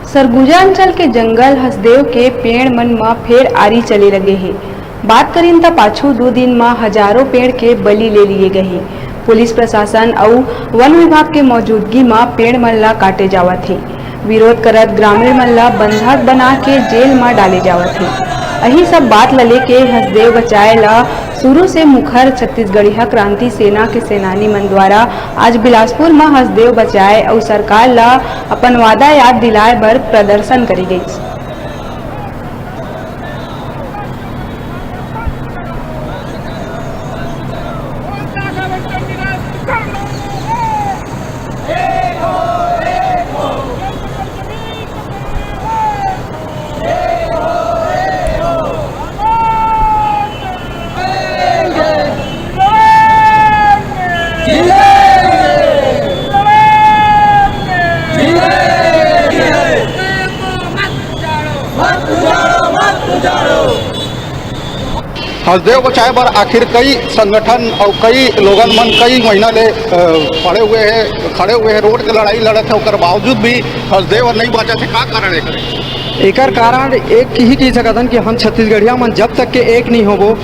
सरगुजा अंचल के जंगल हसदेव के पेड़ मन में फेर आरी चले लगे है। बात करीन त पाछू 2 दिन में हजारों पेड़ के बलि ले लिए गए हैं। पुलिस प्रशासन और वन विभाग के मौजूदगी में पेड़ मन ला काटे जावत है। विरोध करत ग्रामीण मन ला बंधक बना के जेल में डाले जावत है। यही सब बात लले के हसदेव बचाए ला शुरू से मुखर छत्तीसगढ़िया क्रांति सेना के सेनानी मन द्वारा आज बिलासपुर में हसदेव बचाए और सरकार ला अपन वादा याद दिलाए बर प्रदर्शन करी गई। हसदेव बचाए बर आखिर कई संगठन और कई लोगन मन कई महीना ले खड़े हुए हैं रोड के लड़ाई लड़त है। और बावजूद भी हसदेव नहीं बचा थे। का कारण है? एकर कारण एक ही कह सकतन कि हम छत्तीसगढ़िया मन जब तक के एक नहीं होबो,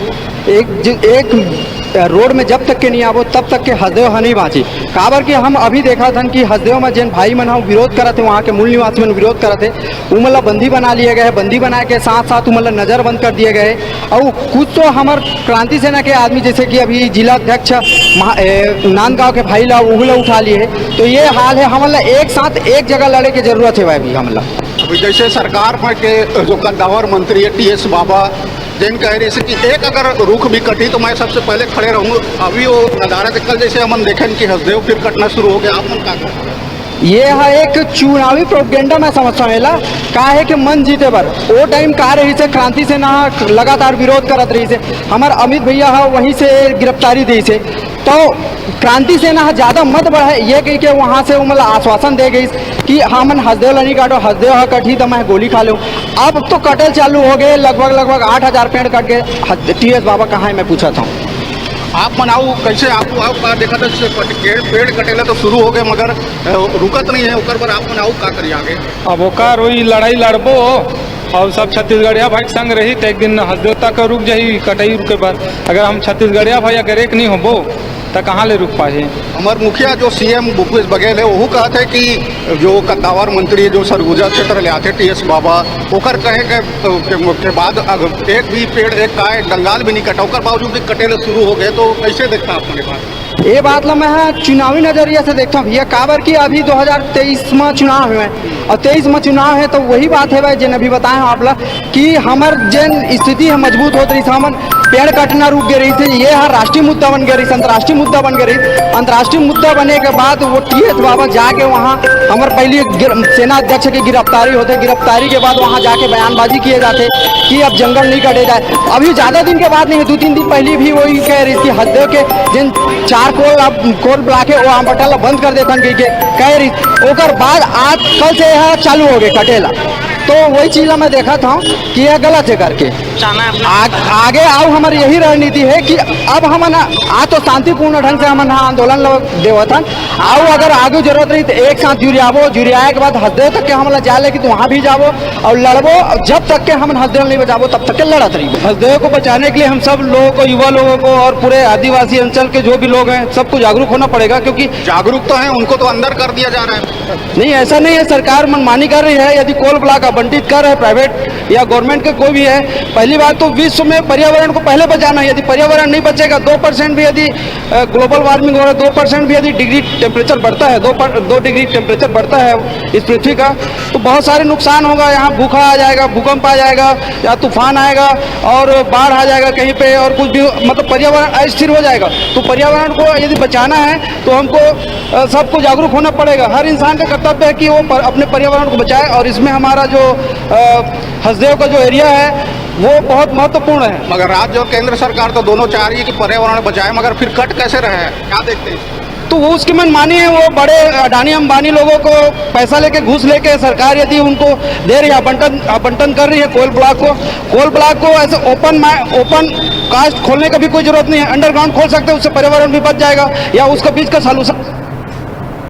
एक रोड में जब तक के नहीं आवो तब तक के हसदेव ह नहीं बाँची। काबर कि हम अभी देखा था कि हसदेव में जिन भाई मन विरोध करते, वहाँ के मूल निवासी मन विरोध करते, उमला बंदी बना लिए गए। बंदी बनाए के साथ साथ उमला नज़रबंद कर दिए गए। और कुछ तो हमार क्रांति सेना के आदमी जैसे कि अभी जिला अध्यक्ष नांदगांव के भाई ला उगला उठा लिए। तो ये हाल है, हमला एक साथ एक जगह लड़े की जरूरत है। भाई हमला जैसे सरकार में के जो कद्दावर मंत्री है टी.एस. बाबा जिन कह रही है कि एक अगर रुख भी कटी तो मैं सबसे पहले खड़े रहूँ। अभी वो नज़ारा कल जैसे हम देखें कि हसदेव फिर कटना शुरू हो गया। आप मन का ये है एक चुनावी प्रोपेगेंडा मैं समझता हूँ। का है कि मन जीते बर वो टाइम का रही से क्रांति सेना लगातार विरोध करत रही से। हमार अमित भैया है वहीं से गिरफ्तारी दी से, तो क्रांति सेना ज़्यादा मत बढ़े ये कह के वहाँ से मतलब आश्वासन दे गई कि हाँ मन हसदेव नहीं काटो, हसदेव है कटी तो मैं गोली खा लूँ। अब तो कटल चालू हो गए, लगभग 8000 पेड़ कट गए। टी.एस. बाबा कहाँ है मैं पूछा था। आप मनाऊ कैसे आपको देखा था पेड़ कटेला तो शुरू हो गए मगर रुकत नहीं है। ऊपर पर आप मनाऊ का करिए आगे? अब ओकर वही लड़ाई लड़बो और सब छत्तीसगढ़िया भाई संग रही तो एक दिन हसदेव तक रुक जाही कटाई के बाद। अगर हम छत्तीसगढ़िया भाई अगर एक नहीं होबो तो कहाँ ले रुक पाए? हमारे मुखिया जो सीएम भूपेश बघेल है वो कहते कि जो कद्दावर मंत्री जो सरगुजा क्षेत्र ले आते टी.एस. बाबा ओकर कहे के बाद एक भी पेड़ एक का गंगाल भी नहीं कटा, ओकर बावजूद भी कटेले शुरू हो गए। तो कैसे देखता अपने बात? ये बात ला मैं चुनावी नजरिया से देखता हूँ भैया। काबर की अभी 2023 में चुनाव है और 23 में चुनाव है, तो वही बात है भाई जिन अभी बताए हम आप कि हमार जिन स्थिति है मजबूत होती रही, हमन पेड़ कटना रुक गए रही थी। ये हर राष्ट्रीय मुद्दा बन गई, अंतर्राष्ट्रीय मुद्दा बन गई। अंतर्राष्ट्रीय मुद्दा बने के बाद वो टी.एस. बाबा जाके वहाँ हमारे पहले सेना अध्यक्ष की गिरफ्तारी होते, गिरफ्तारी के बाद वहाँ जाके बयानबाजी किए जाते कि अब जंगल नहीं कटे जाए। अभी ज़्यादा दिन के बाद नहीं है, 2-3 दिन पहले भी वही कह रही थी हसदेव के जिन 4 कोल ब्लॉक है वो आम बटला बंद कर देता कह रही। ओकर बाद आज कल से यह चालू हो गए कटेला। तो वही चीज़ मैं देखा था कि यह गलत है करके आगे आओ। हमारी यही रणनीति है कि अब हम आज तो शांतिपूर्ण ढंग से हम आंदोलन देवतन आओ। अगर आगे जरूरत रही तो एक साथ जुरियाए के बाद हसदेव तक के हम जा ले कि वहाँ भी जाबो और लड़बो। जब तक के हम हसदेव नहीं बचाबो तब तक के लड़त रही। हसदेव को बचाने के लिए हम सब लोगों को, युवा लोगों को और पूरे आदिवासी अंचल के जो भी लोग हैं सबको जागरूक होना पड़ेगा। क्योंकि जागरूक तो है, उनको तो अंदर कर दिया जा रहा है। नहीं ऐसा नहीं है, सरकार मनमानी कर रही है। यदि कोल ब्लॉक आवंटित कर है प्राइवेट या गवर्नमेंट के कोई भी है, पहली बात तो विश्व में पर्यावरण को पहले बचाना है। यदि पर्यावरण नहीं बचेगा, 2% भी यदि ग्लोबल वार्मिंग हो रहा है, 2% भी यदि डिग्री टेम्परेचर बढ़ता है, 2 डिग्री टेम्परेचर बढ़ता है इस पृथ्वी का, तो बहुत सारे नुकसान होगा। यहाँ भूखा आ जाएगा, भूकंप आ जाएगा या तूफान आएगा और बाढ़ आ जाएगा कहीं पे, और कुछ भी मतलब पर्यावरण अस्थिर हो जाएगा। तो पर्यावरण को यदि बचाना है तो हमको सबको जागरूक होना पड़ेगा। हर इंसान का कर्तव्य है कि वो अपने पर्यावरण को बचाए। और इसमें हमारा जो हसदेव का जो एरिया है वो बहुत महत्वपूर्ण है। मगर राज्य और केंद्र सरकार तो दोनों चाह रही है कि पर्यावरण बचाए, मगर फिर कट कैसे रहे? क्या देखते हैं? तो वो उसकी मनमानी है। वो बड़े अडानी अंबानी लोगों को पैसा लेके घूस लेके सरकार यदि उनको दे रही है, आवंटन कर रही है कोल ब्लॉक को ऐसे ओपन कास्ट खोलने का भी कोई जरूरत नहीं है। अंडरग्राउंड खोल सकते हैं, उससे पर्यावरण भी बच जाएगा या उसका बीच का सॉल्यूशन